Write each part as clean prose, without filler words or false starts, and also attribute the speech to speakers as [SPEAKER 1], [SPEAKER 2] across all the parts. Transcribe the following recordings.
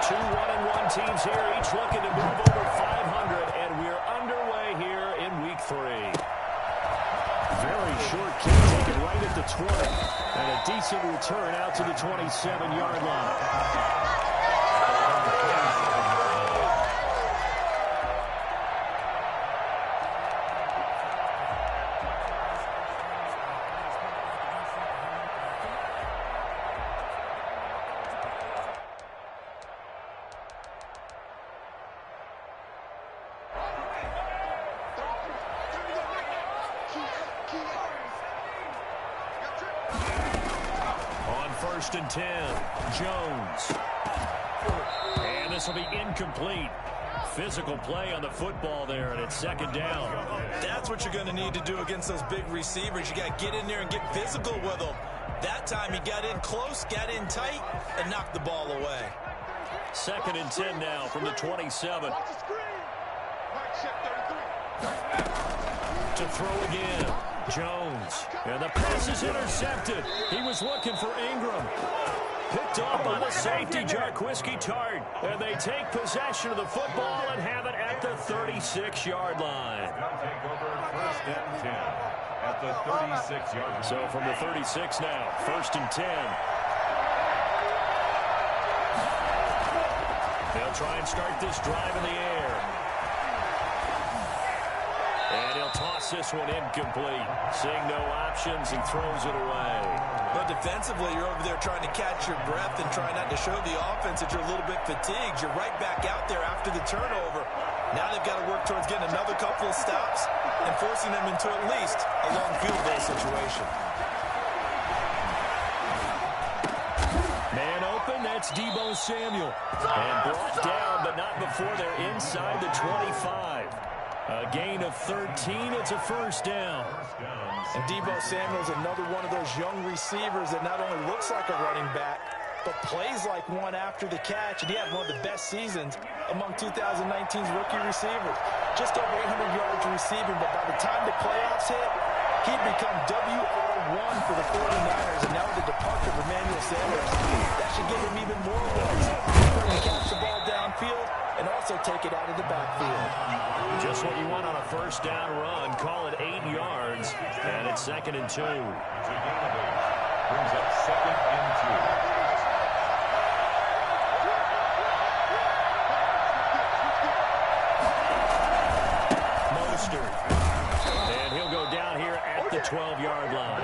[SPEAKER 1] Two 1-1 teams here, each looking to move over 500, and we're underway here in Week 3. Very short kick taken right at the 20, and a decent return out to the 27-yard line. First and 10, Jones. And this will be incomplete. Physical play on the football there, and it's second down.
[SPEAKER 2] That's what you're going to need to do against those big receivers. You got to get in there and get physical with them. That time he got in close, got in tight, and knocked the ball away.
[SPEAKER 1] Second and 10 now from the 27. To throw again. Jones, and the pass is intercepted. He was looking for Ingram. Picked off by the safety, Jarquiski Tart. And they take possession of the football and have it at the 36-yard line.
[SPEAKER 3] Take over first and 10 at the 36-yard line.
[SPEAKER 1] So from the 36 now, first and 10. They'll try and start this drive in the air. And he'll toss this one incomplete. Seeing no options, he throws it away.
[SPEAKER 2] But defensively, you're over there trying to catch your breath and trying not to show the offense that you're a little bit fatigued. You're right back out there after the turnover. Now they've got to work towards getting another couple of stops and forcing them into at least a long field goal situation.
[SPEAKER 1] Man open, that's Deebo Samuel. And brought down, but not before they're inside the 25. A gain of 13, it's a first down.
[SPEAKER 2] And Deebo Samuel's another one of those young receivers that not only looks like a running back, but plays like one after the catch. And he had one of the best seasons among 2019's rookie receivers. Just over 800 yards receiving, but by the time the playoffs hit, he'd become WR1 for the 49ers. And now with the departure of Emmanuel Sanders, that should give him even more yards. He can catch the ball downfield and also take it out of the backfield.
[SPEAKER 1] Just what you want on a first down run. Call it 8 yards, and it's second and 2.
[SPEAKER 3] Brings up second and 2.
[SPEAKER 1] And he'll go down here at the 12-yard line.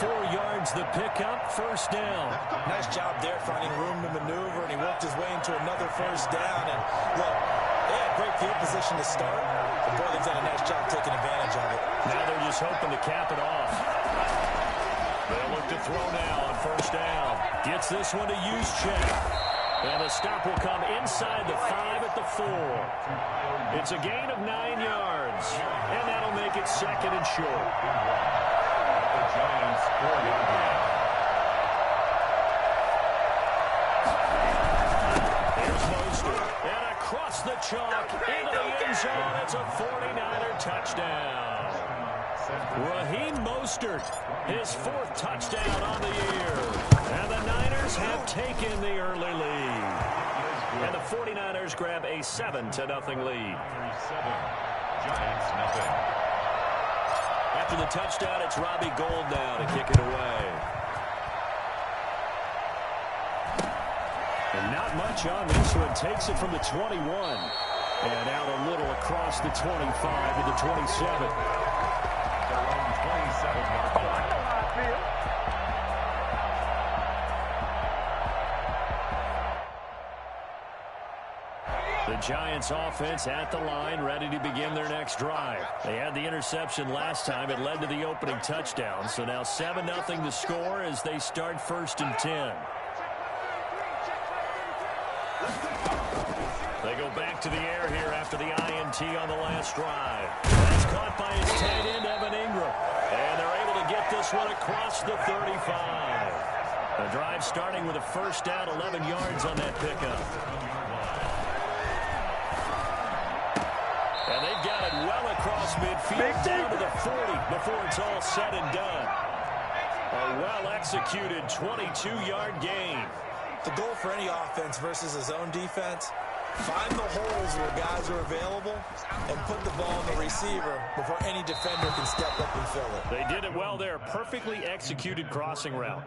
[SPEAKER 1] 4 yards the pickup, first down.
[SPEAKER 2] Nice job there finding room to maneuver, and he worked his way into another first down. And look, they had great field position to start, but boy, they've done a nice job taking advantage of it.
[SPEAKER 1] Now they're just hoping to cap it off. They'll look to throw now on first down. Gets this one to Juszczyk. And the stop will come inside the 5 at the 4. It's a gain of 9 yards, and that'll make it second and short.
[SPEAKER 3] The Giants 4-yard line.
[SPEAKER 1] Here's Mostert, and across the chalk into the end zone. It's a 49er touchdown. Raheem Mostert, his 4th touchdown on the year. And the Niners have taken the early lead. And the 49ers grab a 7-0 lead.
[SPEAKER 3] Giants nothing.
[SPEAKER 1] After the touchdown, it's Robbie Gould now to kick it away. And not much on this one. Takes it from the 21. And out a little across the 25 to the 27.
[SPEAKER 3] Their own 27-yard line.
[SPEAKER 1] The Giants offense at the line, ready to begin their next drive. They had the interception last time. It led to the opening touchdown. So now 7-0 to score as they start first and 10. They go back to the air here after the INT on the last drive. That's caught by his tight end, Evan Ingram. And they're able to get this one across the 35. The drive starting with a first down, 11 yards on that pickup. And they've got it well across midfield down to the 40 before it's all said and done. A well-executed 22-yard gain.
[SPEAKER 2] The goal for any offense versus a zone defense, find the holes where guys are available and put the ball in the receiver before any defender can step up and fill it.
[SPEAKER 1] They did it well there. Perfectly executed crossing route.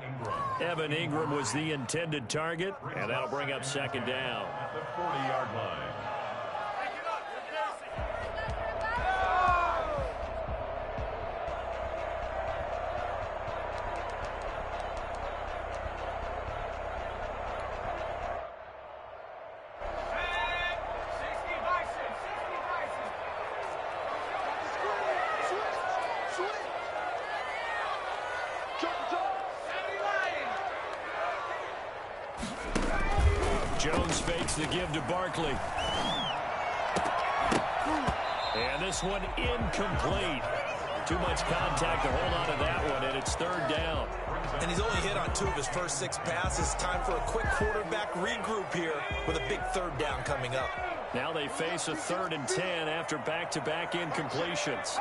[SPEAKER 1] Evan Ingram was the intended target, and that'll bring up second down.
[SPEAKER 3] At the 40-yard line.
[SPEAKER 1] Jones fakes the give to Barkley. And this one incomplete. Too much contact to hold on to that one, and it's third down.
[SPEAKER 2] And he's only hit on 2 of his first 6 passes. Time for a quick quarterback regroup here with a big third down coming up.
[SPEAKER 1] Now they face a 3rd and 10 after back-to-back incompletions.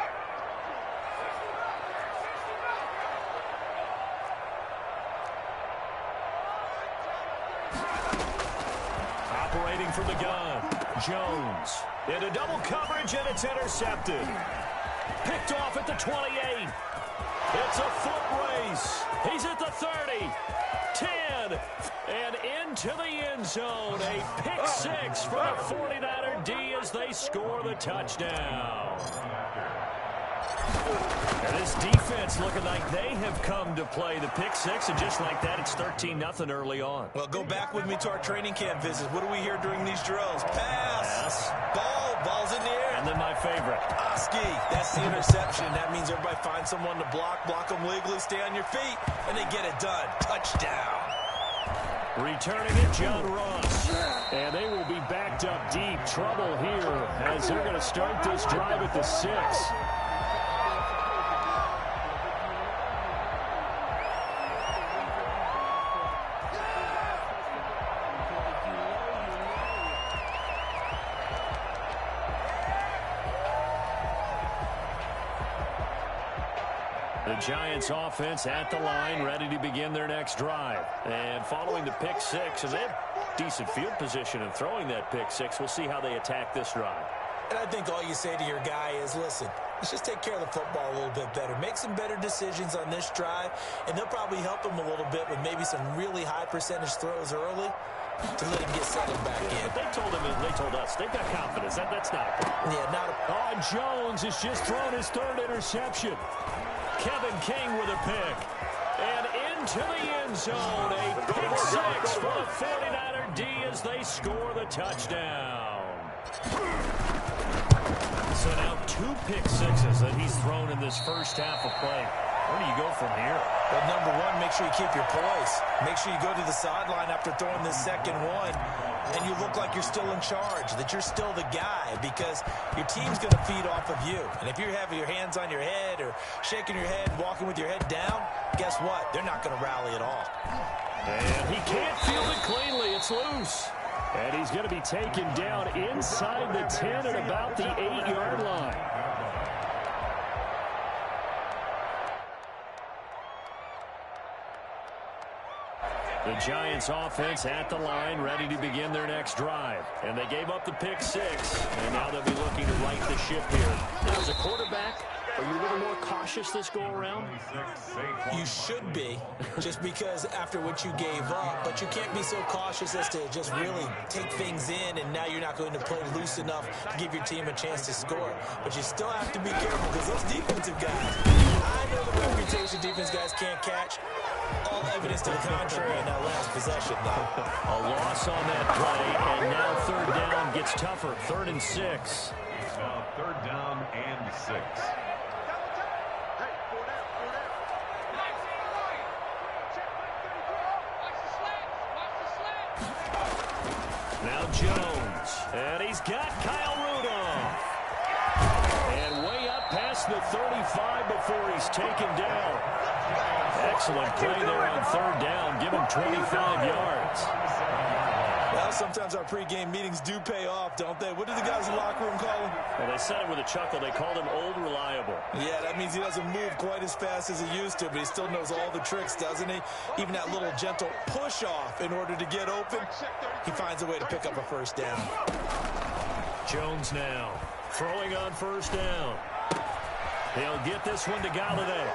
[SPEAKER 1] Operating from the gun, Jones. Into double coverage, and it's intercepted. Picked off at the 28. It's a foot race. He's at the 30, 10, and into the end zone. A pick 6 for the 49er D as they score the touchdown. And this defense looking like they have come to play the pick 6, and just like that, it's 13-0 early on.
[SPEAKER 2] Well, go back with me to our training camp visits. What do we hear during these drills? Pass. Ball's in the air.
[SPEAKER 1] And then my favorite.
[SPEAKER 2] Oski, that's the interception. That means everybody finds someone to block them legally, stay on your feet, and they get it done. Touchdown.
[SPEAKER 1] Returning it, John Ross. And they will be backed up deep. Trouble here as they're going to start this drive at the 6. The Giants offense at the line, ready to begin their next drive. And following the pick 6, and they have decent field position in throwing that pick 6. We'll see how they attack this drive.
[SPEAKER 2] And I think all you say to your guy is, listen, let's just take care of the football a little bit better. Make some better decisions on this drive, and they'll probably help him a little bit with maybe some really high percentage throws early to let him get settled back in.
[SPEAKER 1] But they told him, and they told us, they've got confidence. That's not a problem.
[SPEAKER 2] Yeah, not a problem.
[SPEAKER 1] Oh, Jones has just thrown his 3rd interception. Kevin King with a pick. And into the end zone, a pick 6 for the 49er D as they score the touchdown. So now 2 pick 6s that he's thrown in this first half of play. Where do you go from here?
[SPEAKER 2] Well, number one, make sure you keep your poise. Make sure you go to the sideline after throwing this second one, and you look like you're still in charge, that you're still the guy, because your team's going to feed off of you. And if you're having your hands on your head or shaking your head, walking with your head down, guess what? They're not going to rally at all.
[SPEAKER 1] And he can't field it cleanly. It's loose. And he's going to be taken down inside the 10 at about the 8-yard line. The Giants offense at the line, ready to begin their next drive. And they gave up the pick 6, and now they'll be looking to right the ship here. Now, as a quarterback, are you a little more cautious this go-around?
[SPEAKER 2] You should be, just because after what you gave up, but you can't be so cautious as to just really take things in, and now you're not going to play loose enough to give your team a chance to score. But you still have to be careful, because those defensive guys, I know the reputation defense guys can't catch. All evidence to the contrary in that last possession, though.
[SPEAKER 1] A loss on that play, and now 3rd down gets tougher. 3rd and 6.
[SPEAKER 3] Now 3rd down and 6.
[SPEAKER 1] Now Jones, and he's got Kyle Rudolph. And way up past the 35 before he's taken down. Excellent play there on 3rd down. Give him 25 yards.
[SPEAKER 2] Well, sometimes our pregame meetings do pay off, don't they? What do the guys in the locker room call him?
[SPEAKER 1] Well, they said it with a chuckle. They called him Old Reliable.
[SPEAKER 2] Yeah, that means he doesn't move quite as fast as he used to, but he still knows all the tricks, doesn't he? Even that little gentle push-off in order to get open, he finds a way to pick up a first down.
[SPEAKER 1] Jones now throwing on first down. He'll get this one to Galladay.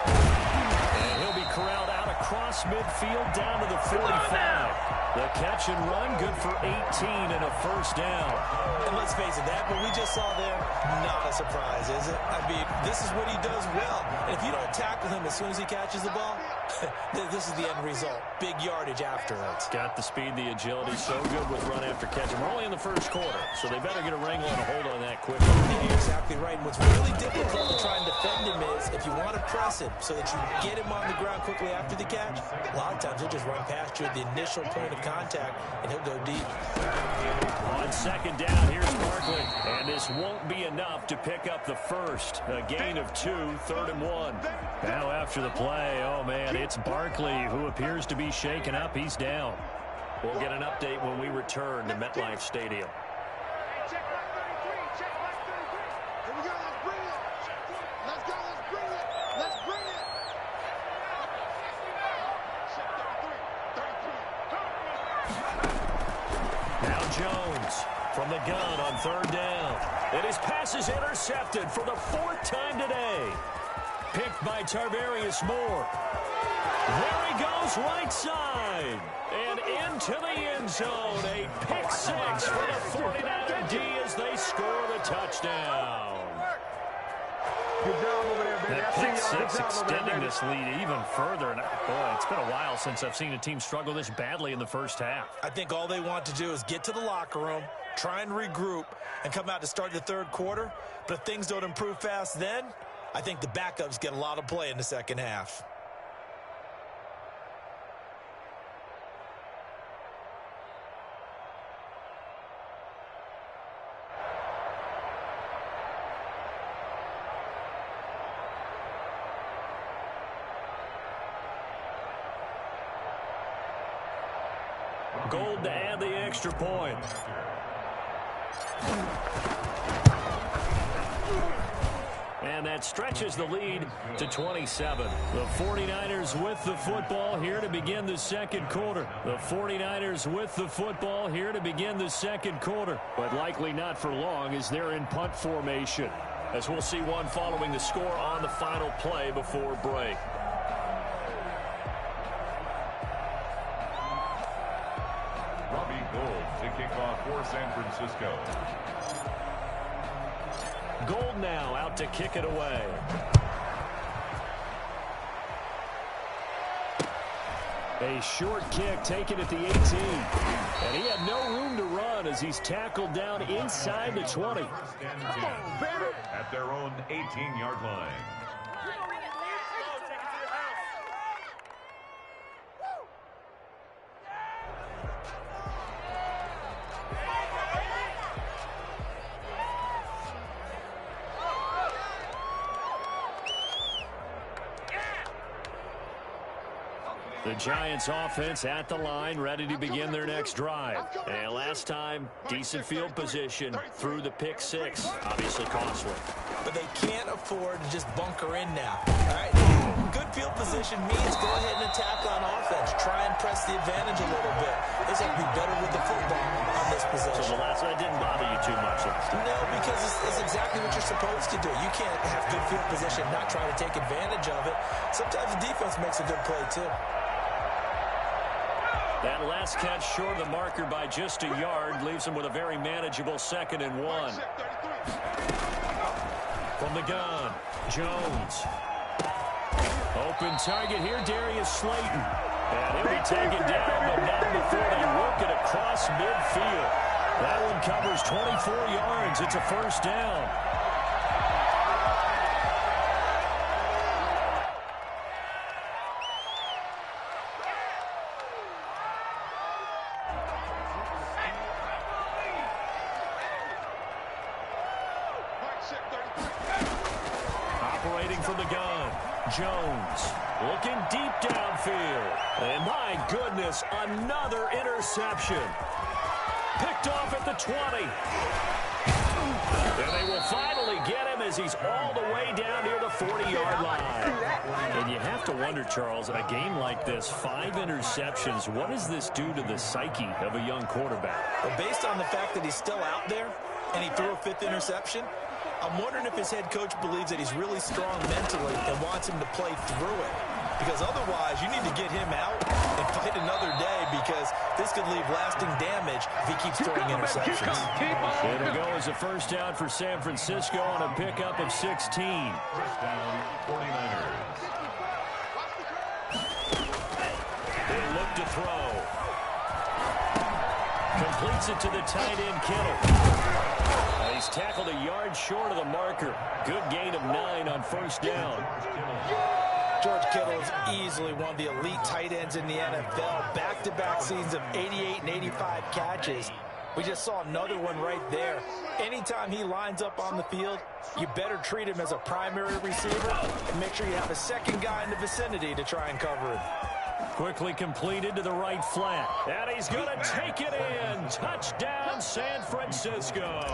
[SPEAKER 1] And he'll be corralled out across midfield down to the 45. The catch and run, good for 18 and a first down.
[SPEAKER 2] And let's face it, that what we just saw there, not a surprise, is it? I mean, this is what he does well. And if you don't tackle him as soon as he catches the ball, this is the end result. Big yardage afterwards.
[SPEAKER 1] Got the speed, the agility, so good with run after catch. And we're only in the first quarter, so they better get a wrangle and a hold on that quickly.
[SPEAKER 2] You're exactly right. And what's really difficult to try and defend him is if you want to press him so that you get him on the ground quickly after the catch, a lot of times he'll just run past you at the initial point of contact, and he'll go deep.
[SPEAKER 1] On second down, here's Barkley. And this won't be enough to pick up the first. A gain of 2, 3rd and 1. Now after the play, oh man, it's Barkley who appears to be shaken up. He's down. We'll get an update when we return to MetLife Stadium.
[SPEAKER 4] Check back 33. Check back 33. Here we go. Let's bring it. Let's go. Let's bring it. Let's bring it. Check 33. 33.
[SPEAKER 1] Now Jones from the gun on 3rd down. And his pass is intercepted for the 4th time today. Picked by Tarvarius Moore. There he goes, right side. And into the end zone. A pick 6 for the 49er D as they score the touchdown.
[SPEAKER 4] Good job over there, baby.
[SPEAKER 1] That pick 6 extending this lead even further. And boy, it's been a while since I've seen a team struggle this badly in the first half.
[SPEAKER 2] I think all they want to do is get to the locker room, try and regroup, and come out to start the 3rd quarter. But if things don't improve fast then, I think the backups get a lot of play in the second half.
[SPEAKER 1] Gold to add the extra point. And that stretches the lead to 27. The 49ers with the football here to begin the second quarter. The 49ers with the football here to begin the second quarter. But likely not for long as they're in punt formation. As we'll see one following the score on the final play before break.
[SPEAKER 3] Robbie Gould to kick off for San Francisco.
[SPEAKER 1] Gold now out to kick it away. A short kick taken at the 18. And he had no room to run as he's tackled down inside the 20.
[SPEAKER 3] At their own 18-yard line.
[SPEAKER 1] The Giants offense at the line, ready to begin their next drive. And last time, decent field position through the pick 6. Obviously costly.
[SPEAKER 2] But they can't afford to just bunker in now. All right? Good field position means go ahead and attack on offense. Try and press the advantage a little bit. They just have to be better with the football on this possession.
[SPEAKER 1] So the last one didn't bother you too much.
[SPEAKER 2] No, because it's exactly what you're supposed to do. You can't have good field position and not try to take advantage of it. Sometimes the defense makes a good play, too.
[SPEAKER 1] That last catch short of the marker by just a yard leaves him with a very manageable 2nd and 1. From the gun, Jones. Open target here, Darius Slayton. And he'll be taken down, but not before they work it across midfield. That one covers 24 yards. It's a first down. Operating from the gun, Jones looking deep down downfield. And my goodness, another interception. Picked off at the 20. And they will finally get him as he's all the way down near the 40-yard line. And you have to wonder, Charles, in a game like this, 5 interceptions, what does this do to the psyche of a young quarterback?
[SPEAKER 2] Well, based on the fact that he's still out there and he threw a 5th interception, I'm wondering if his head coach believes that he's really strong mentally and wants him to play through it. Because otherwise, you need to get him out and fight another day, because this could leave lasting damage if he keeps throwing interceptions.
[SPEAKER 1] It'll go as a first down for San Francisco on a pickup of 16.
[SPEAKER 3] First down, 49ers.
[SPEAKER 1] They look to throw. Completes it to the tight end, Kittle. He's tackled a yard short of the marker. Good gain of 9 on first down.
[SPEAKER 2] George Kittle is easily one of the elite tight ends in the NFL. Back-to-back seasons of 88 and 85 catches. We just saw another one right there. Anytime he lines up on the field, you better treat him as a primary receiver and make sure you have a second guy in the vicinity to try and cover him.
[SPEAKER 1] Quickly completed to the right flat. And he's going to take it in. Touchdown, San Francisco.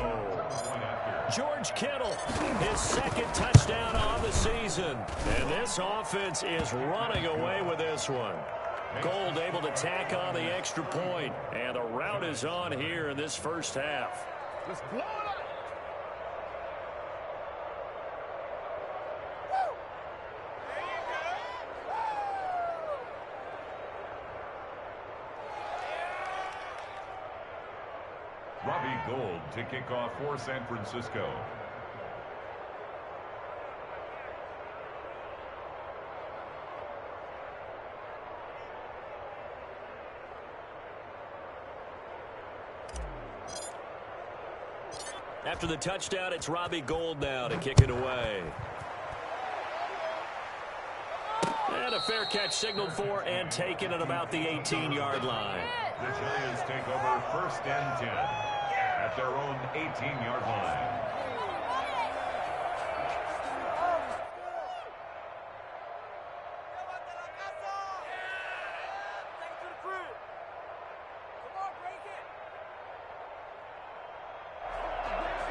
[SPEAKER 1] George Kittle, his 2nd touchdown on the season. And this offense is running away with this one. Gold able to tack on the extra point. And the rout is on here in this first half.
[SPEAKER 4] Let's blow it up.
[SPEAKER 3] Robbie Gould to kick off for San Francisco.
[SPEAKER 1] After the touchdown, it's Robbie Gould now to kick it away. And a fair catch signaled for and taken at about the 18-yard line.
[SPEAKER 3] The Giants take over 1st and 10 at their own 18-yard line.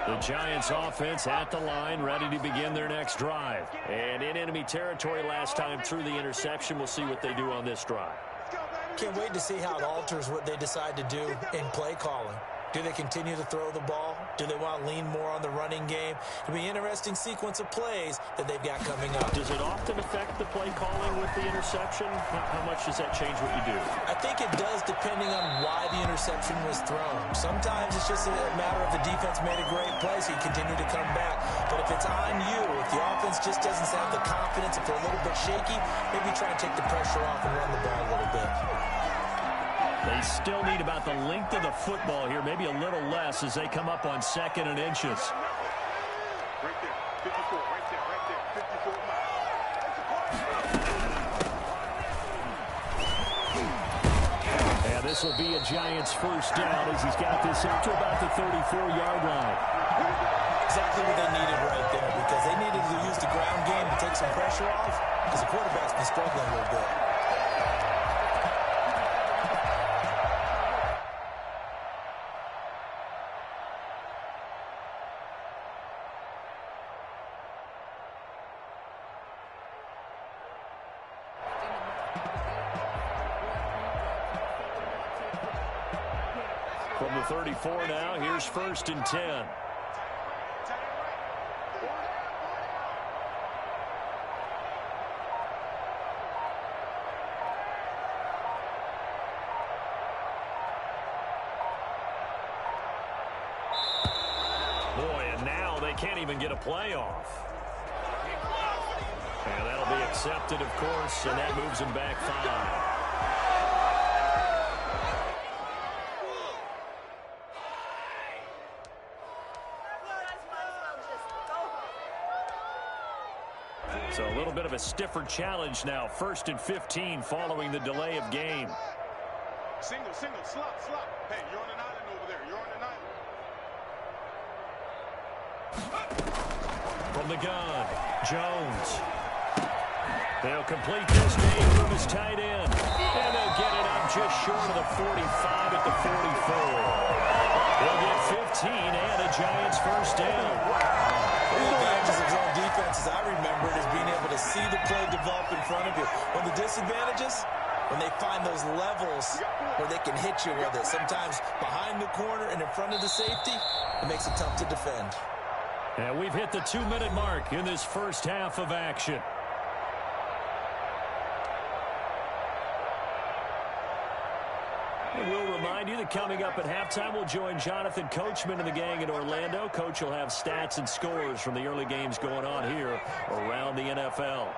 [SPEAKER 1] The Giants offense at the line, ready to begin their next drive. And in enemy territory last time through the interception. We'll see what they do on this drive.
[SPEAKER 2] Can't wait to see how it alters what they decide to do in play calling. Do they continue to throw the ball? Do they want to lean more on the running game? It'll be an interesting sequence of plays that they've got coming up.
[SPEAKER 1] Does it often affect the play calling with the interception? How much does that change what you do?
[SPEAKER 2] I think it does, depending on why the interception was thrown. Sometimes it's just a matter of the defense made a great play, so you continue to come back. But if it's on you, if the offense just doesn't have the confidence, if they're a little bit shaky, maybe try and take the pressure off and run the ball a little bit.
[SPEAKER 1] They still need about the length of the football here, maybe a little less as they come up on 2nd and inches.
[SPEAKER 4] Right there, 54, right there, 54 miles.
[SPEAKER 1] And this will be a Giants first down as he's got this up to about the 34-yard line.
[SPEAKER 2] Exactly what they needed right there, because they needed to use the ground game to take some pressure off, because the quarterback's been struggling a little bit.
[SPEAKER 1] From the 34 now, here's 1st and 10. Boy, and now they can't even get a playoff. And that'll be accepted, of course, and that moves them back 5. So a little bit of a stiffer challenge now. 1st and 15 following the delay of game.
[SPEAKER 4] Single, slop. Hey, you're on an island over there. You're on an island.
[SPEAKER 1] From the gun, Jones. They'll complete this game from his tight end. And they'll get it up just short of the 45 at the 44. They'll get 15 and a Giants first down.
[SPEAKER 2] The advantages of zone defense, as I remember it, is being able to see the play develop in front of you. When the disadvantages, when they find those levels where they can hit you with it, sometimes behind the corner and in front of the safety, it makes it tough to defend.
[SPEAKER 1] And we've hit the 2-minute mark in this first half of action. And we'll remind you that coming up at halftime, we'll join Jonathan Coachman and the gang in Orlando. Coach will have stats and scores from the early games going on here around the NFL.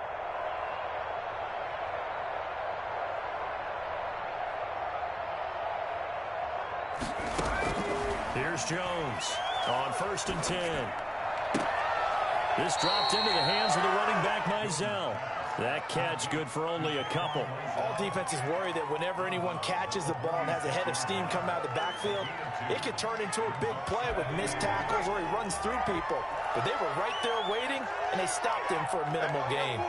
[SPEAKER 1] Here's Jones on 1st and 10. This dropped into the hands of the running back, Mizell. That catch good for only a couple.
[SPEAKER 2] All defenses worry that whenever anyone catches the ball and has a head of steam come out of the backfield, it could turn into a big play with missed tackles or he runs through people. But they were right there waiting, and they stopped him for a minimal gain.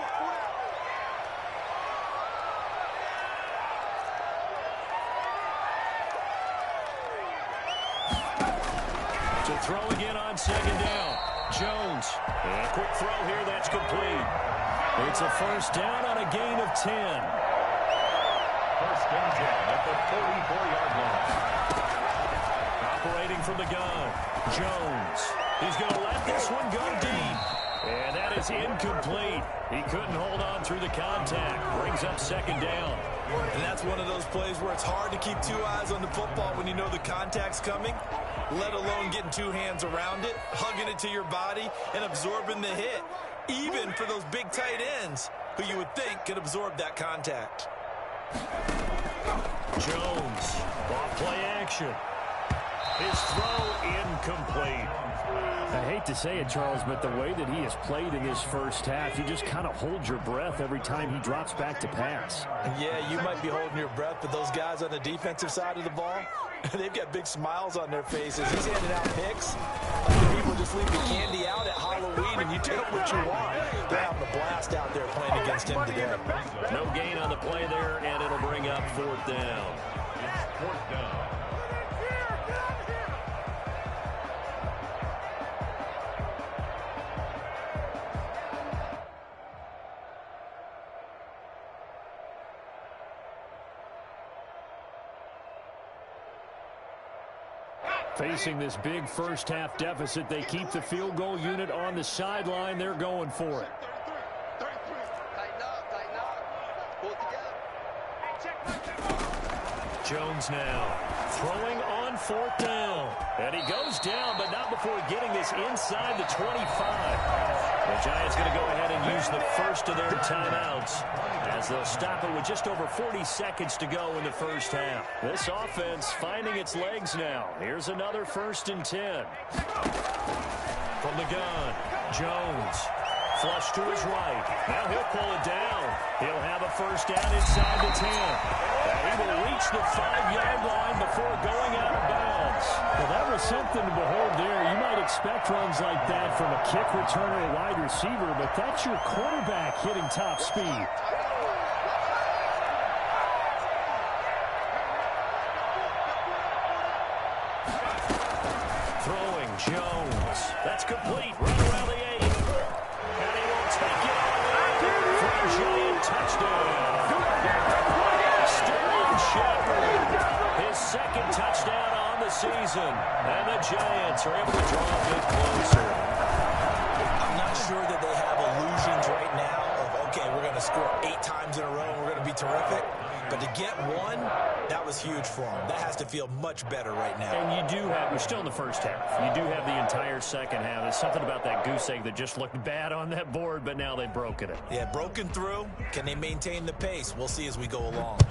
[SPEAKER 1] To throw again on 2nd down. Jones. And a quick throw here. That's complete. It's a first down on a gain of 10.
[SPEAKER 3] 1st and 10 at the 44-yard line.
[SPEAKER 1] Operating from the gun. Jones. He's going to let this one go deep. And that is incomplete. He couldn't hold on through the contact. Brings up 2nd down.
[SPEAKER 2] And that's one of those plays where it's hard to keep 2 eyes on the football when you know the contact's coming, let alone getting 2 hands around it, hugging it to your body, and absorbing the hit, even for those big tight ends who you would think could absorb that contact.
[SPEAKER 1] Jones, off play action. His throw incomplete.
[SPEAKER 5] I hate to say it, Charles, but the way that he has played in this first half, you just kind of hold your breath every time he drops back to pass.
[SPEAKER 2] Yeah, you might be holding your breath, but those guys on the defensive side of the ball, they've got big smiles on their faces. He's handing out picks. People just leave the candy out at Halloween, and you take what you want. They're having a blast out there playing against him today.
[SPEAKER 1] No gain on the play there, and it'll bring up 4th down.
[SPEAKER 3] It's 4th down.
[SPEAKER 5] Facing this big first half deficit, they keep the field goal unit on the sideline. They're going for it.
[SPEAKER 4] 33. Tighten up. Pull it together.
[SPEAKER 1] Jones now throwing on 4th down. And he goes down, but not before getting this inside the 25. The Giants going to go ahead and use the first of their timeouts as they'll stop it with just over 40 seconds to go in the first half. This offense finding its legs now. Here's another 1st and 10. From the gun, Jones. Flush to his right. Now he'll pull it down. He'll have a first down inside the 10. And he will reach the 5-yard line before going out of bounds.
[SPEAKER 5] Well, that was something to behold there. You might expect runs like that from a kick returner or wide receiver, but that's your quarterback hitting top speed.
[SPEAKER 1] Throwing Jones. That's complete. Right around the 8. And he will take it all for a Giant touchdown. Sterling Shepard, his 2nd touchdown on the season. And the Giants are able to draw a bit closer.
[SPEAKER 2] I'm not sure that they have illusions right now of, okay, we're going to score 8 times in a row and we're going to be terrific. But to get one, that was huge for them. That has to feel much better right now.
[SPEAKER 5] And you do have, we're still in the first half. You do have the entire second half. There's something about that goose egg that just looked bad on that board, but now they've broken it.
[SPEAKER 2] Yeah, broken through. Can they maintain the pace? We'll see as we go along.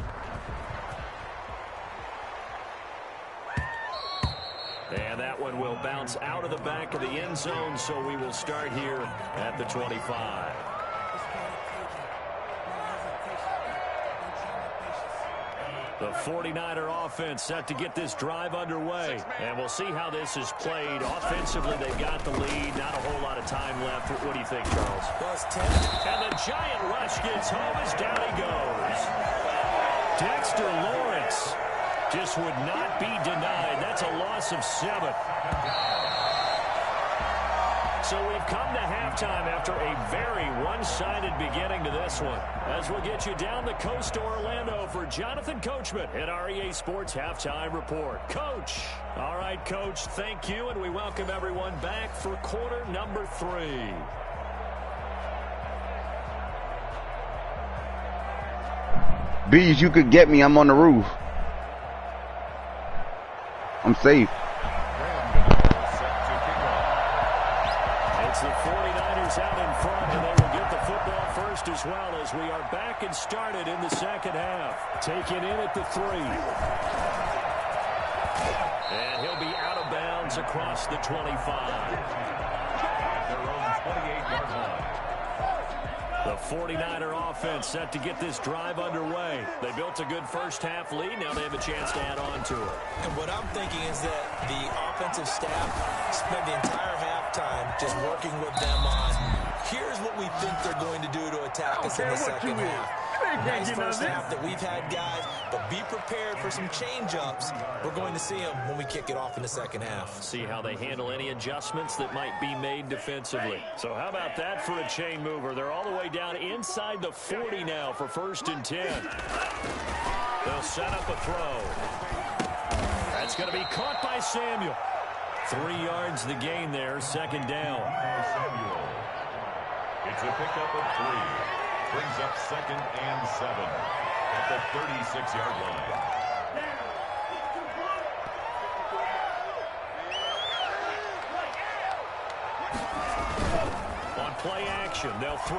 [SPEAKER 1] And that one will bounce out of the back of the end zone, so we will start here at the 25. The 49er offense set to get this drive underway. And we'll see how this is played. Offensively, they've got the lead. Not a whole lot of time left. What do you think, Charles?
[SPEAKER 2] Well, it's 10.
[SPEAKER 1] And the giant rush gets home as down he goes. Dexter Lawrence just would not be denied. That's a loss of 7. So we've come to halftime after a very one-sided beginning to this one. As we'll get you down the coast to Orlando for Jonathan Coachman at REA Sports Halftime Report. Coach. All right, Coach, thank you, and we welcome everyone back for quarter number 3.
[SPEAKER 6] Bees, you could get me. I'm on the roof. I'm safe.
[SPEAKER 1] It's the 49ers out in front, and they will get the football first as well as we are back and started in the second half. Taken in at the 3. And he'll be out of bounds across the 25.
[SPEAKER 3] Their own 28-yard line.
[SPEAKER 1] The 49er offense set to get this drive underway. They built a good first-half lead. Now they have a chance to add on to it.
[SPEAKER 2] And what I'm thinking is that the offensive staff spent the entire halftime just working with them on, here's what we think they're going to do to attack us in the second half. Nice first half that we've had, guys, but be prepared for some change-ups. We're going to see them when we kick it off in the second half.
[SPEAKER 1] See how they handle any adjustments that might be made defensively. So how about that for a chain mover? They're all the way down inside the 40 now for 1st and 10. They'll set up a throw. That's going to be caught by Samuel. 3 yards the gain there, 2nd down.
[SPEAKER 3] Samuel. It's a pickup of 3. Brings up 2nd and 7 at the 36-yard line.
[SPEAKER 1] On play action, they'll throw.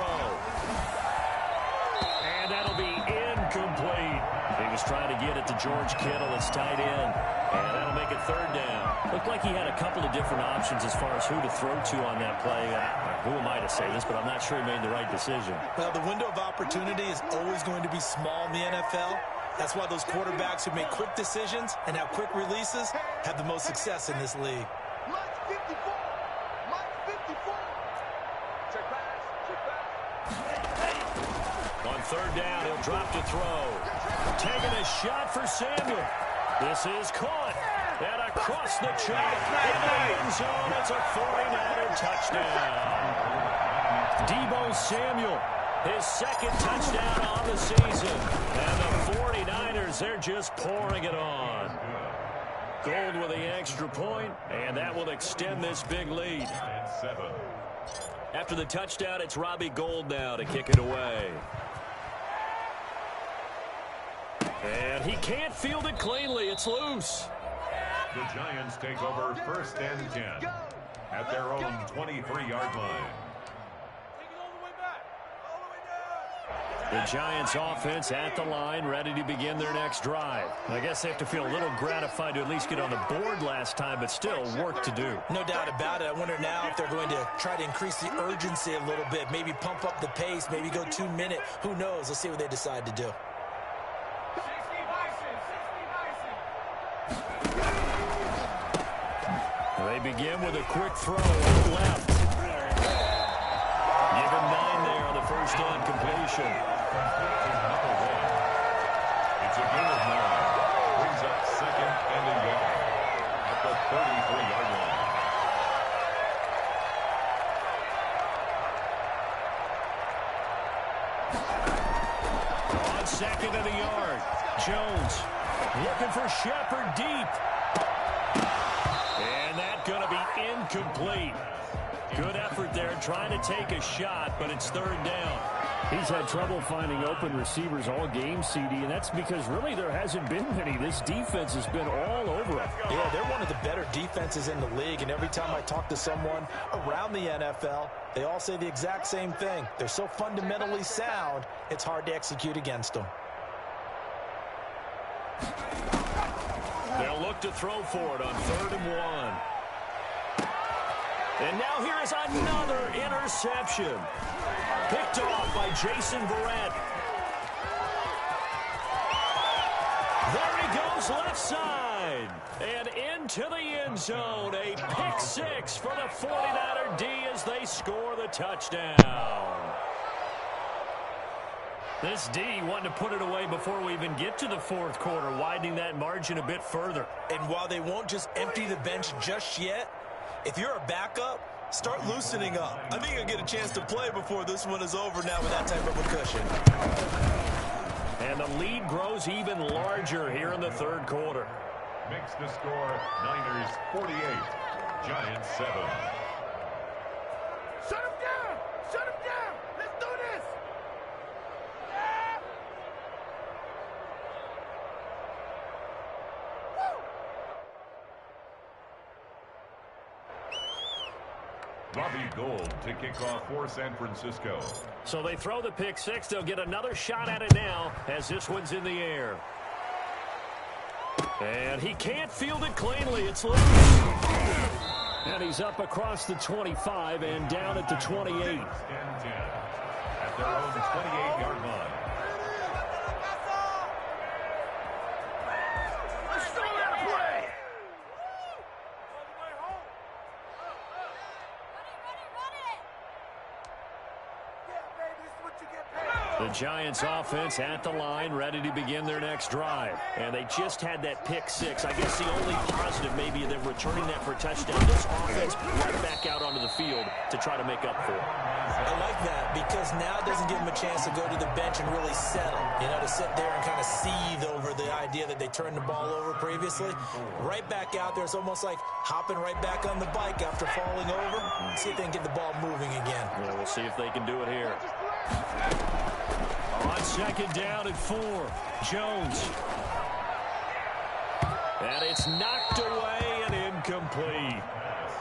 [SPEAKER 1] And that'll be incomplete. He was trying to get it to George Kittle. It's tight end. And that'll make it 3rd down. Looked like he had a couple of different options as far as who to throw to on that play. Who am I to say this, but I'm not sure he made the right decision.
[SPEAKER 2] Well, the window of opportunity is always going to be small in the NFL. That's why those quarterbacks who make quick decisions and have quick releases have the most success in this league.
[SPEAKER 4] Mike 54. Mike 54. Check pass.
[SPEAKER 1] On 3rd down, he'll drop to throw. Taking a shot for Samuel. This is caught. And across the chalk into the end zone. It's a 49er touchdown. Deebo Samuel, his 2nd touchdown on the season. And the 49ers, they're just pouring it on. Gold with the extra point, and that will extend this big lead.
[SPEAKER 3] And 7.
[SPEAKER 1] After the touchdown, it's Robbie Gould now to kick it away. And he can't field it cleanly. It's loose.
[SPEAKER 3] The Giants take over 1st and 10 at their own 23-yard line.
[SPEAKER 1] The Giants offense at the line, ready to begin their next drive. I guess they have to feel a little gratified to at least get on the board last time, but still work to do.
[SPEAKER 2] No doubt about it. I wonder now if they're going to try to increase the urgency a little bit, maybe pump up the pace, maybe go 2-minute. Who knows? Let's see what they decide to do.
[SPEAKER 1] They begin with a quick throw on the left. Give him 9 there on the 1st down completion.
[SPEAKER 3] It's a gain of 9. Brings up 2nd and a yard at the 33-yard line.
[SPEAKER 1] On 2nd and a yard, Jones looking for Shepard deep. And that's going to be incomplete. Good effort there trying to take a shot, but it's 3rd down.
[SPEAKER 5] He's had trouble finding open receivers all game, CD, and that's because really there hasn't been many. This defense has been all over him.
[SPEAKER 2] Yeah, they're one of the better defenses in the league, and every time I talk to someone around the NFL, they all say the exact same thing. They're so fundamentally sound, it's hard to execute against them.
[SPEAKER 1] They'll look to throw for it on 3rd and 1. And now here is another interception. Picked off by Jason Verrett. goes left side. And into the end zone. A pick six for the 49er D as they score the touchdown. This D wanting to put it away before we even get to the fourth quarter, widening that margin a bit further.
[SPEAKER 2] And while they won't just empty the bench just yet, if you're a backup, start loosening up. I think you'll get a chance to play before this one is over now with that type of a cushion.
[SPEAKER 1] And the lead grows even larger here in the third quarter.
[SPEAKER 3] Makes the score Niners 48, Giants 7.
[SPEAKER 4] Shut him down! Shut him down! Let's do this!
[SPEAKER 3] Robbie Gould to kick off for San Francisco.
[SPEAKER 1] So they throw the pick six. They'll get another shot at it now as this one's in the air. And he can't field it cleanly. It's loose. And he's up across the 25 and down at the 28.
[SPEAKER 3] 10-10 at their own 28-yard line.
[SPEAKER 4] Let's throw that play!
[SPEAKER 1] The Giants offense at the line, ready to begin their next drive. And they just had that pick six. I guess the only positive maybe they're returning that for a touchdown. This offense right back out onto the field to try to make up for it.
[SPEAKER 2] I like that because now it doesn't give them a chance to go to the bench and really settle. You know, to sit there and kind of seethe over the idea that they turned the ball over previously. Right back out there, it's almost like hopping right back on the bike after falling over. See if they can get the ball moving again.
[SPEAKER 1] Yeah, we'll see if they can do it here. On second down and 4, Jones. And it's knocked away and incomplete.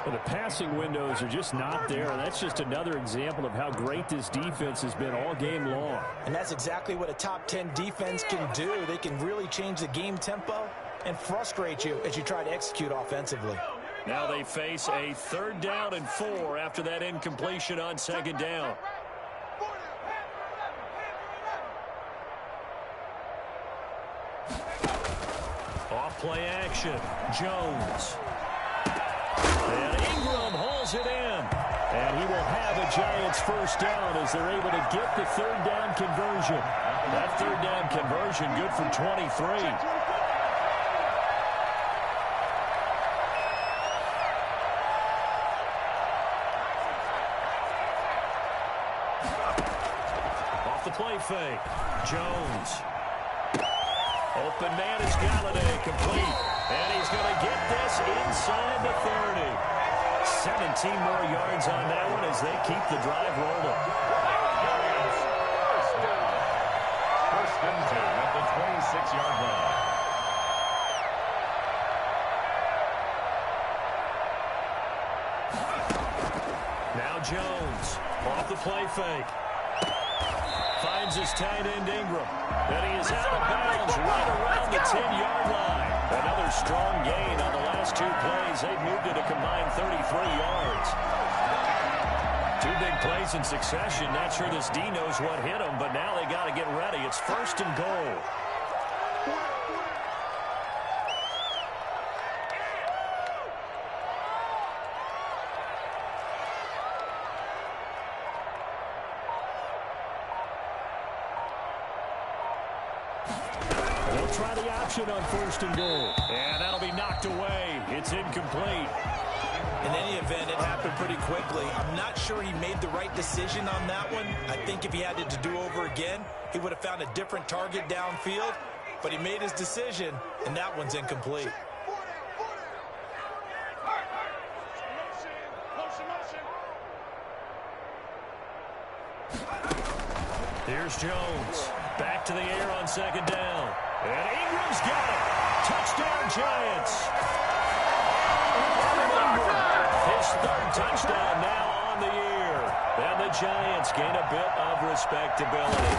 [SPEAKER 5] Well, the passing windows are just not there, and that's just another example of how great this defense has been all game long.
[SPEAKER 2] And that's exactly what a top 10 defense can do. They can really change the game tempo and frustrate you as you try to execute offensively.
[SPEAKER 1] Now they face a third down and 4 after that incompletion on second down. Off play action, Jones. And Ingram hauls it in. And he will have a Giants first down as they're able to get the third down conversion. That third down conversion good for 23. Off the play fake, Jones. Open man is Galladay, complete. And he's going to get this inside the 30. 17 more yards on that one as they keep the drive rolling.
[SPEAKER 3] First and 10 at the 26-yard line.
[SPEAKER 1] Now Jones off the play fake. Finds his tight end Ingram. And he is out of bounds right around the 10-yard line. Another strong gain on the last 2 plays. They've moved it a combined 33 yards. 2 big plays in succession. Not sure this D knows what hit him, but now they got to get ready. It's first and goal. Try the option on first and goal. And that'll be knocked away. It's incomplete.
[SPEAKER 2] In any event, it happened pretty quickly. I'm not sure he made the right decision on that one. I think if he had it to do over again, he would have found a different target downfield. But he made his decision, and that one's incomplete.
[SPEAKER 1] Here's Jones. Back to the air on second down. And Ingram's got it. Touchdown, Giants. His third touchdown now on the year. And the Giants gain a bit of respectability.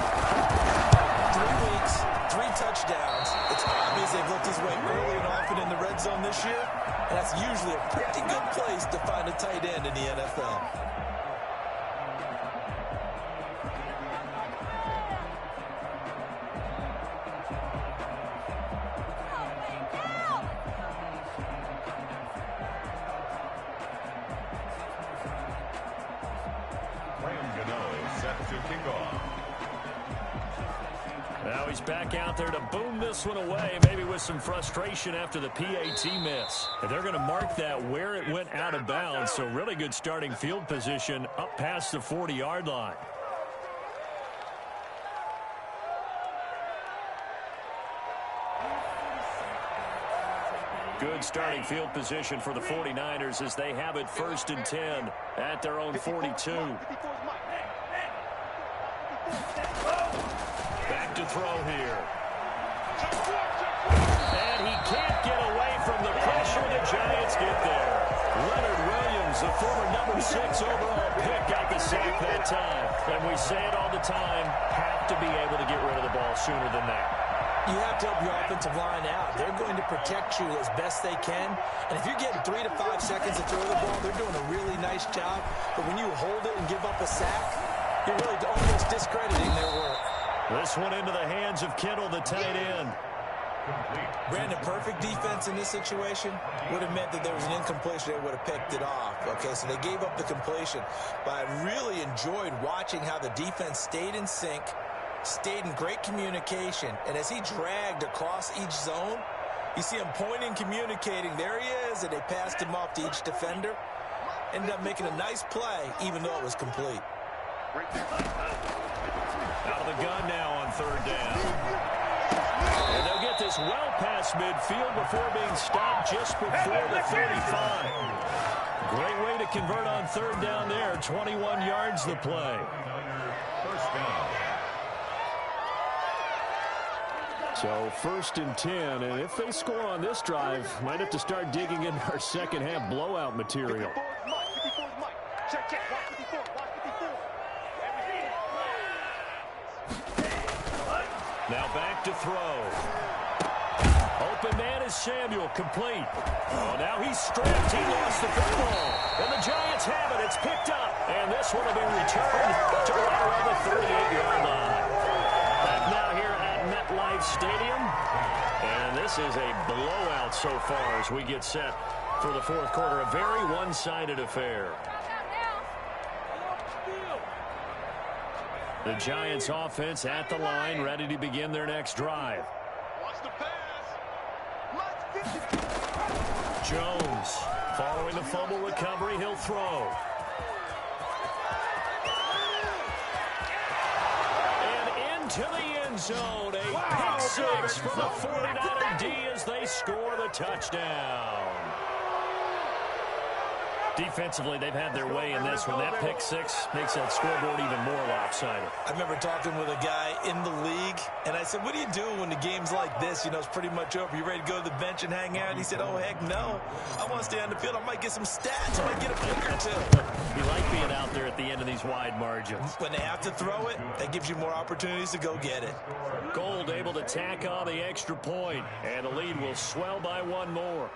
[SPEAKER 2] 3 weeks, 3 touchdowns. It's obvious they've looked his way early and often in the red zone this year. And that's usually a pretty good place to find a tight end in the NFL.
[SPEAKER 1] he's back out there to boom this one away, maybe with some frustration after the PAT miss. And they're going to mark that where it went out of bounds, so really good starting field position up past the 40-yard line. Good starting field position for the 49ers as they have it 1st and 10 at their own 42. Back to throw here. And he can't get away from the pressure. The Giants get there. Leonard Williams, the former number 6 overall pick, got the sack that time. And we say it all the time, have to be able to get rid of the ball sooner than that.
[SPEAKER 2] You have to help your offensive line out. They're going to protect you as best they can. And if you're getting 3 to 5 seconds to throw the ball, they're doing a really nice job. But when you hold it and give up a sack, you're really almost discrediting their work.
[SPEAKER 1] This one into the hands of Kittle, the tight end.
[SPEAKER 2] Brandon, perfect defense in this situation would have meant that there was an incompletion. They would have picked it off. Okay, so they gave up the completion. But I really enjoyed watching how the defense stayed in sync, stayed in great communication, and as he dragged across each zone, you see him pointing, communicating. There he is, and they passed him off to each defender. Ended up making a nice play, even though it was complete.
[SPEAKER 1] Out of the gun now on 3rd down. And they'll get this well past midfield before being stopped just before the 35. Great way to convert on 3rd down there. 21 yards the play.
[SPEAKER 3] 1st down.
[SPEAKER 5] So 1st and 10, and if they score on this drive, might have to start digging into our second half blowout material.
[SPEAKER 1] Now back to throw. Open man is Samuel, complete. Oh, now he's stripped. He lost the football. And the Giants have it. It's picked up. And this one will be returned to right around the 38-yard line. Back now here at MetLife Stadium. And this is a blowout so far as we get set for the 4th quarter. A very one-sided affair. The Giants offense at the line, ready to begin their next drive.
[SPEAKER 4] Watch the pass.
[SPEAKER 1] Jones, following the fumble recovery, he'll throw. And into the end zone, a pick 6 for the 49er D as they score the touchdown. Defensively, they've had their way in this one. That pick 6 makes that scoreboard even more lopsided.
[SPEAKER 2] I remember talking with a guy in the league, and I said, what do you do when the game's like this? You know, it's pretty much over. You ready to go to the bench and hang out? And he said, oh, heck no. I want to stay on the field. I might get some stats. I might get a pick or 2.
[SPEAKER 1] You like being out there at the end of these wide margins.
[SPEAKER 2] When they have to throw it, that gives you more opportunities to go get it.
[SPEAKER 1] Gold able to tack on the extra point, and the lead will swell by 1 more.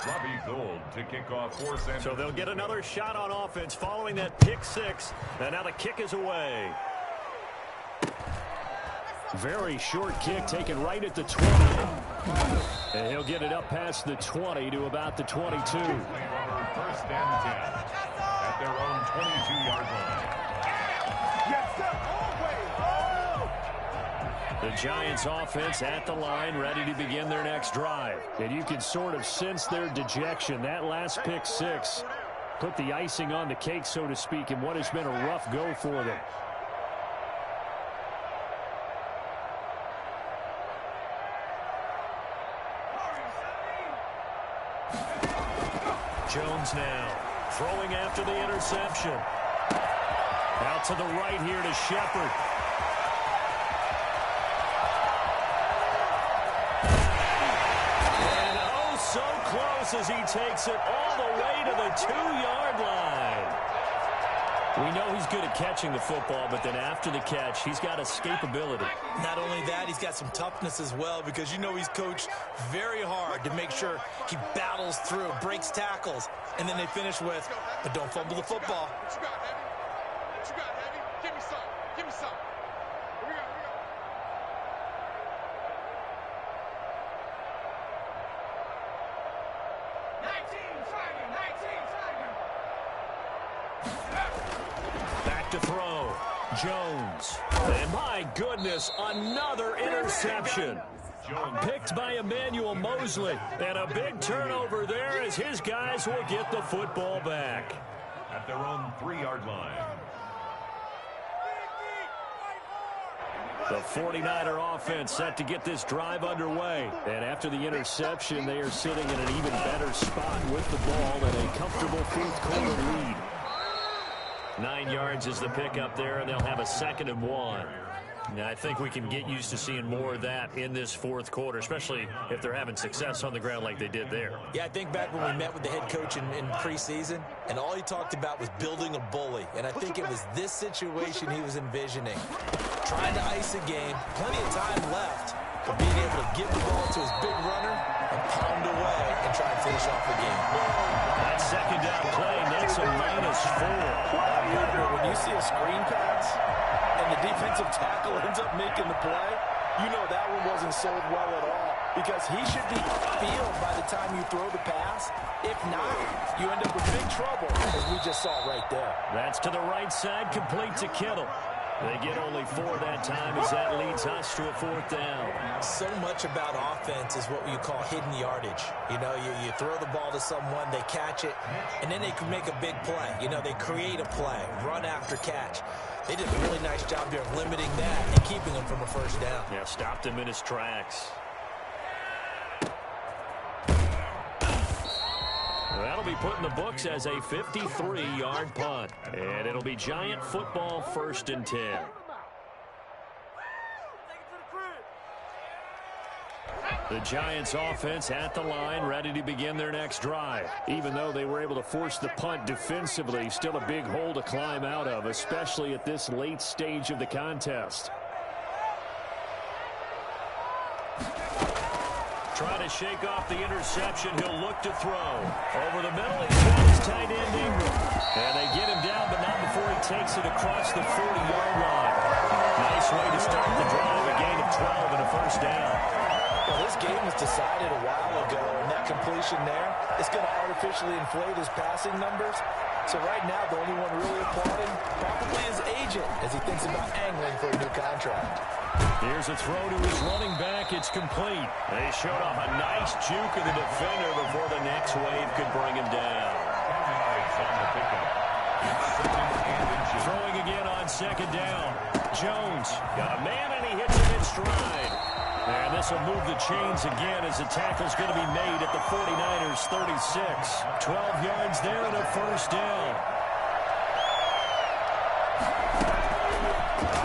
[SPEAKER 3] Robbie Gould to kick off for San
[SPEAKER 1] So they'll get another shot on offense following that pick 6. And now the kick is away.
[SPEAKER 5] Very short kick taken right at the 20. And he'll get it up past the 20 to about the 22.
[SPEAKER 3] 1st and 10 at their own 22-yard line.
[SPEAKER 1] The Giants offense at the line, ready to begin their next drive.
[SPEAKER 5] And you can sort of sense their dejection. That last pick 6 put the icing on the cake, so to speak, in what has been a rough go for them.
[SPEAKER 1] Jones now throwing after the interception. Out to the right here to Shepard. As he takes it all the way to the 2-yard line. We know he's good at catching the football, but then after the catch, he's got escapability.
[SPEAKER 2] Not only that, he's got some toughness as well, because you know he's coached very hard to make sure he battles through, breaks tackles, and then they finish with, but don't fumble the football.
[SPEAKER 4] What you got, Heavy? What you got, Heavy? Give me some. Give me some. Here we go.
[SPEAKER 1] Back to throw. Jones. And my goodness, another interception. Picked by Emmanuel Mosley. And a big turnover there as his guys will get the football back.
[SPEAKER 3] At their own 3-yard line.
[SPEAKER 1] The 49er offense set to get this drive underway. And after the interception, they are sitting in an even better spot with the ball and a comfortable fourth-quarter lead. 9 yards is the pickup there, and they'll have a 2nd and 1. Now, I think we can get used to seeing more of that in this fourth quarter, especially if they're having success on the ground like they did there.
[SPEAKER 2] Yeah, I think back when we met with the head coach in preseason, and all he talked about was building a bully. And I think it was this situation he was envisioning. Trying to ice a game, plenty of time left, but being able to give the ball to his big runner and pound away and try and finish off the game.
[SPEAKER 1] That 2nd down play, that's a -4.
[SPEAKER 2] When you see a screen pass and the defensive tackle ends up making the play, you know that one wasn't sold well at all, because he should be upfield by the time you throw the pass. If not, you end up with big trouble, as we just saw right there.
[SPEAKER 1] That's to the right side, complete to Kittle. They get only 4 that time as that leads us to a 4th down.
[SPEAKER 2] So much about offense is what you call hidden yardage. You know, you throw the ball to someone, they catch it, and then they can make a big play. You know, they create a play, run after catch. They did a really nice job there of limiting that and keeping him from a 1st down.
[SPEAKER 1] Yeah, stopped him in his tracks. That'll be put in the books as a 53-yard punt. And it'll be Giant football, 1st and 10. The Giants offense at the line, ready to begin their next drive. Even though they were able to force the punt defensively, still a big hole to climb out of, especially at this late stage of the contest. Trying to shake off the interception. He'll look to throw. Over the middle, he's got his tight end Ingram. And they get him down, but not before he takes it across the 40-yard line. Nice way to start the drive. A gain of 12 and a 1st down.
[SPEAKER 2] Well, this game was decided a while ago, and that completion there is going to artificially inflate his passing numbers. So right now, the only one really applauding probably his agent as he thinks about angling for a new contract.
[SPEAKER 1] Here's a throw to his running back. It's complete. They showed off a nice juke of the defender before the next wave could bring him down. Throwing again on 2nd down. Jones got a man, and he hits him in stride. And this will move the chains again as the tackle's going to be made at the 49ers 36. 12 yards there and a 1st down.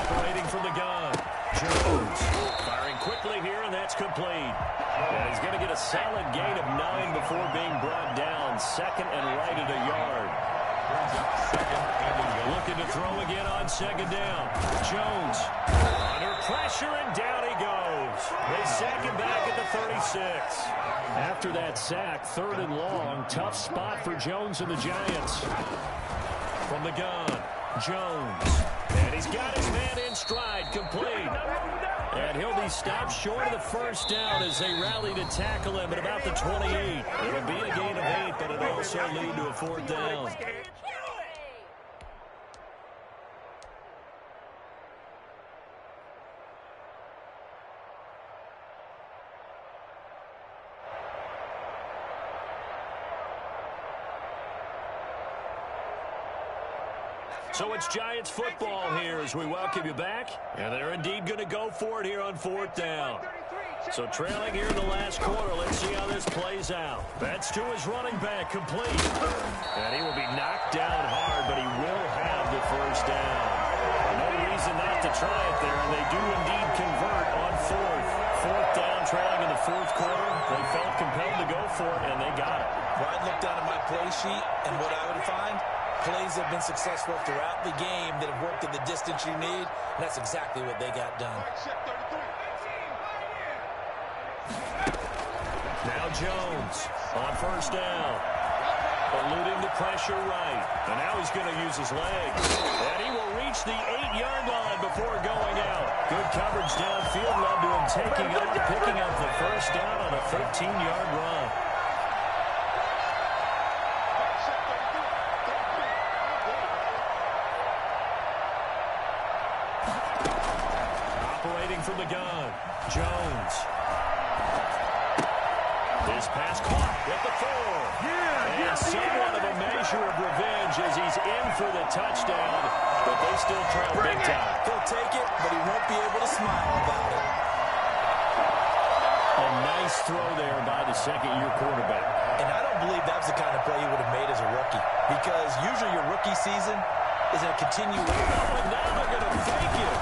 [SPEAKER 1] Operating from the gun. Jones firing quickly here, and that's complete. And he's going to get a solid gain of 9 before being brought down. 2nd and right at a yard. Looking to throw again on 2nd down. Jones under pressure, and down he goes. They sack him back at the 36. After that sack, 3rd and long. Tough spot for Jones and the Giants. From the gun, Jones. And he's got his man in stride, complete. And he'll be stopped short of the 1st down as they rally to tackle him at about the 28. It'll be a gain of 8, but it'll also lead to a 4th down. So it's Giants football here as we welcome you back. And they're indeed going to go for it here on 4th down. So trailing here in the last quarter. Let's see how this plays out. That's to his running back, complete. And he will be knocked down hard, but he will have the 1st down. No reason not to try it there, and they do indeed convert on 4th. 4th down, trailing in the 4th quarter. They felt compelled to go for it, and they got it.
[SPEAKER 2] Well, I'd look down at my play sheet, and what I would find, plays have been successful throughout the game that have worked in the distance you need, and that's exactly what they got done.
[SPEAKER 1] Now Jones on 1st down. Eluding the pressure right. And now he's going to use his legs. And he will reach the 8-yard line before going out. Good coverage downfield led to him picking up the 1st down on a 13-yard run. Jones. His pass caught at the 4. And somewhat of a measure of revenge as he's in for the touchdown, but they still trail big time.
[SPEAKER 2] He'll take it, but he won't be able to smile about it.
[SPEAKER 5] A nice throw there by the second-year quarterback.
[SPEAKER 2] And I don't believe that's the kind of play he would have made as a rookie, because usually your rookie season is a continuation.
[SPEAKER 1] And now they're going to fake it.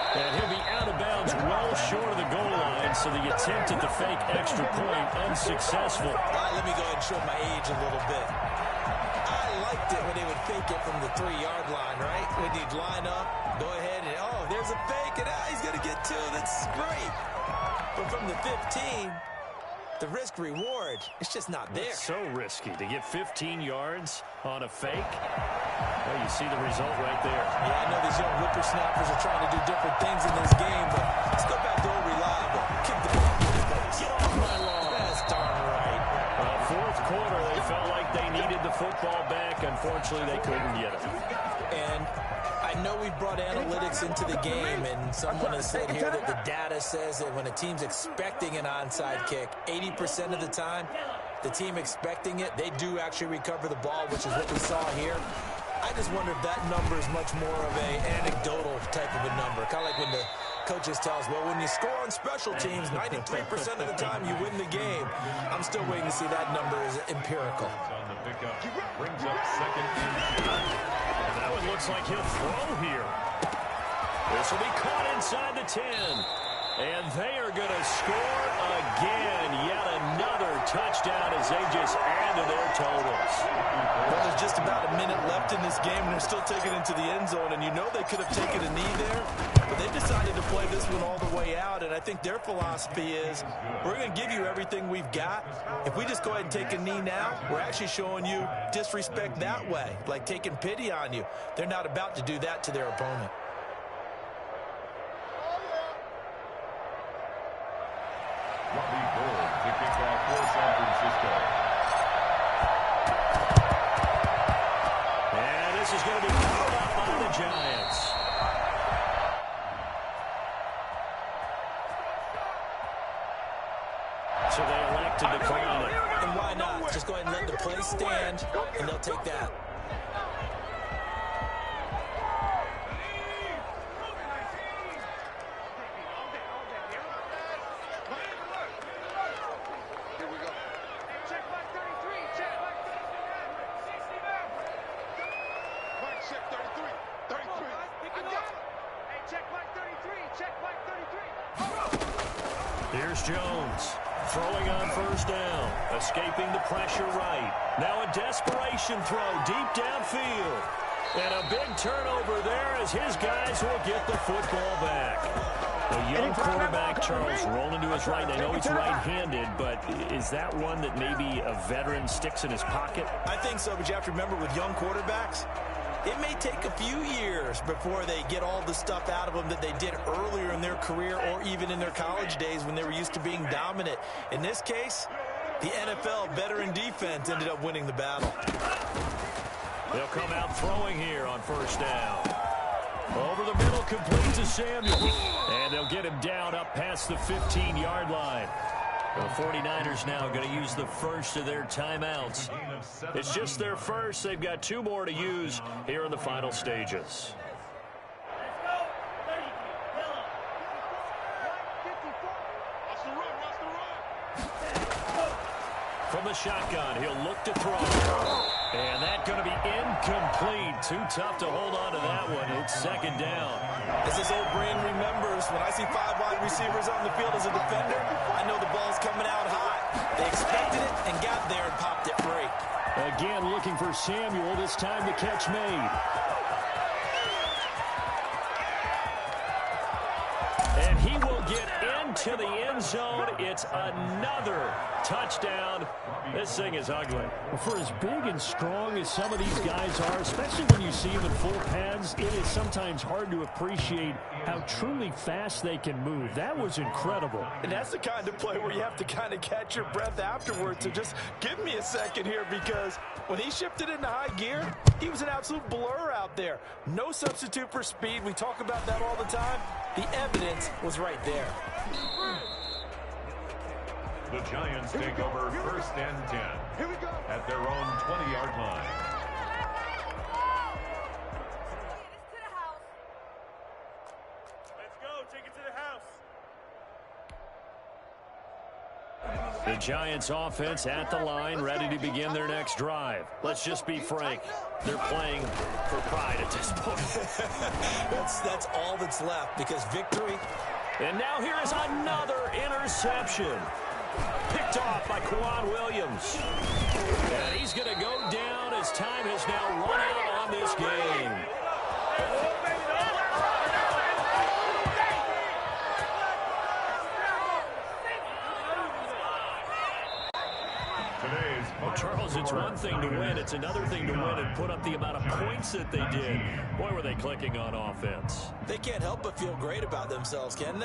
[SPEAKER 1] And he'll be out of bounds well short of the goal line, so the attempt at the fake extra point unsuccessful.
[SPEAKER 2] Let me go ahead and show my age a little bit. I liked it when they would fake it from the 3-yard line, right? When you'd line up, go ahead and, oh, there's a fake, and he's going to get 2. That's great. But from the 15, the risk-reward, it's just not there.
[SPEAKER 1] It's so risky to get 15 yards on a fake. Well, you see the result right there.
[SPEAKER 2] Yeah, I know these young whippersnappers are trying to do different things in this game, but let's go back to old reliable. Kick the ball.
[SPEAKER 1] Get off my lawn.
[SPEAKER 2] That's darn right.
[SPEAKER 1] Fourth quarter, they felt like they needed the football back. Unfortunately, they couldn't get it.
[SPEAKER 2] And I know we've brought analytics into the game, and someone has said here that the data says that when a team's expecting an onside kick, 80% of the time, the team expecting it, they do actually recover the ball, which is what we saw here. I just wonder if that number is much more of an anecdotal type of a number, kind of like when the coaches tell us, well, when you score on special teams, 93% of the time you win the game. I'm still waiting to see that number is empirical.
[SPEAKER 3] On the pickup, brings up second and 2.
[SPEAKER 1] That one looks like he'll throw here. This will be caught inside the 10. And they are going to score again. Yet another touchdown as they just add to their totals.
[SPEAKER 2] Well, there's just about a minute left in this game, and they're still taking it into the end zone. And you know they could have taken a knee there, but they decided to play this one all the way out. And I think their philosophy is, we're going to give you everything we've got. If we just go ahead and take a knee now, we're actually showing you disrespect that way, like taking pity on you. They're not about to do that to their opponent.
[SPEAKER 3] Robbie Gould to kick off for San Francisco.
[SPEAKER 1] And this is going to be covered up by the Giants. So they elect to decline it.
[SPEAKER 2] And why not? Just go ahead and let the play stand, and they'll take that.
[SPEAKER 1] Here's Jones, throwing on first down, escaping the pressure right. Now a desperation throw deep downfield. And a big turnover there as his guys will get the football back. A young quarterback, Charles, rolling to his right. I know he's right-handed, but is that one that maybe a veteran sticks in his pocket?
[SPEAKER 2] I think so, but you have to remember with young quarterbacks, it may take a few years before they get all the stuff out of them that they did earlier in their career or even in their college days when they were used to being dominant. In this case, the NFL veteran defense ended up winning the battle.
[SPEAKER 1] They'll come out throwing here on first down. Over the middle, complete to Samuel. And they'll get him down up past the 15-yard line. The 49ers now going to use the first of their timeouts. It's just their first. They've got 2 more to use here in the final stages. From the shotgun, he'll look to throw. And that's going to be incomplete. Too tough to hold on to that one. It's second down.
[SPEAKER 2] As this old brain remembers, when I see 5 wide receivers on the field as a defender, I know the ball's coming out hot. They expected it and got there and popped it free.
[SPEAKER 5] Again, looking for Samuel. This time the catch made.
[SPEAKER 1] And he will get into the end zone. It's another touchdown. This thing is ugly.
[SPEAKER 5] Well, for as big and strong as some of these guys are, especially when you see them in full pads, it is sometimes hard to appreciate how truly fast they can move. That was incredible.
[SPEAKER 2] And that's the kind of play where you have to kind of catch your breath afterwards. So just give me a second here, because when he shifted into high gear, he was an absolute blur out there. No substitute for speed. We talk about that all the time. The evidence was right there.
[SPEAKER 3] The Giants take over 1st and 10
[SPEAKER 4] Here we go.
[SPEAKER 3] at their own 20-yard line.
[SPEAKER 7] Let's go. Take it to the house.
[SPEAKER 1] The Giants offense at the line, ready to begin their next drive. Let's just be frank. They're playing for pride at this point.
[SPEAKER 2] That's all that's left, because victory.
[SPEAKER 1] And now here is another interception. Picked off by Kwan Williams. And he's going to go down as time has now run out on this game. Well, Charles, it's one thing to win. It's another thing to win and put up the amount of points that they did. Boy, were they clicking on offense.
[SPEAKER 2] They can't help but feel great about themselves, can they?